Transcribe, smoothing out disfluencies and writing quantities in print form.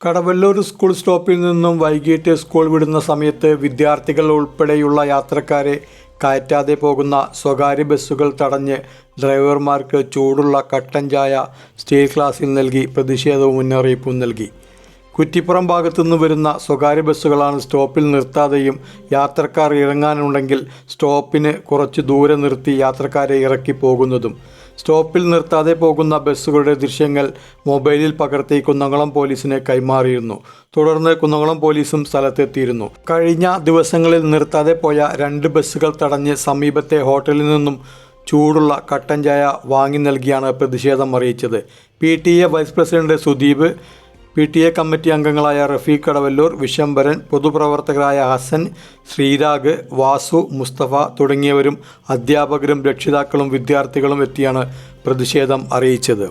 Kadavallur school സ്റ്റോപ്പിൽ നിന്നും വൈകിട്ട് സ്കൂൾ വിടുന്ന സമയത്ത് വിദ്യാർത്ഥികൾ ഉൾപ്പെടെയുള്ള യാത്രക്കാരെ കയറ്റാതെ പോകുന്ന സ്വകാര്യ ബസ്സുകൾ തടഞ്ഞ് ഡ്രൈവർമാർക്ക് ചൂടുള്ള കട്ടൻ ചായ സ്റ്റീൽ ഗ്ലാസിൽ നൽകി പ്രതിഷേധവും മുന്നറിയിപ്പും നൽകി. കുറ്റിപ്പുറം ഭാഗത്തുനിന്ന് വരുന്ന സ്വകാര്യ ബസ്സുകളാണ് സ്റ്റോപ്പിൽ നിർത്താതെയും യാത്രക്കാർ ഇറങ്ങാനുണ്ടെങ്കിൽ സ്റ്റോപ്പിന് കുറച്ച് ദൂരെ നിർത്തി യാത്രക്കാരെ ഇറക്കി പോകുന്നതും. സ്റ്റോപ്പിൽ നിർത്താതെ പോകുന്ന ബസ്സുകളുടെ ദൃശ്യങ്ങൾ മൊബൈലിൽ പകർത്തി കുന്നംകുളം പോലീസിന് കൈമാറിയിരുന്നു. തുടർന്ന് കുന്നംകുളം പോലീസും സ്ഥലത്തെത്തിയിരുന്നു. കഴിഞ്ഞ ദിവസങ്ങളിൽ നിർത്താതെ പോയ 2 ബസ്സുകൾ തടഞ്ഞ് സമീപത്തെ ഹോട്ടലിൽ നിന്നും ചൂടുള്ള കട്ടൻ ചായ വാങ്ങി നൽകിയാണ് പ്രതിഷേധം അറിയിച്ചത്. PTA vice president Sudeep, PTA committee അംഗങ്ങളായ റഫീഖ് കടവല്ലൂർ, വിശംബരൻ, പൊതുപ്രവർത്തകരായ ഹസൻ, ശ്രീരാഗ്, വാസു, മുസ്തഫ തുടങ്ങിയവരും അധ്യാപകരും രക്ഷിതാക്കളും വിദ്യാർത്ഥികളും എത്തിയാണ് പ്രതിഷേധം അറിയിച്ചത്.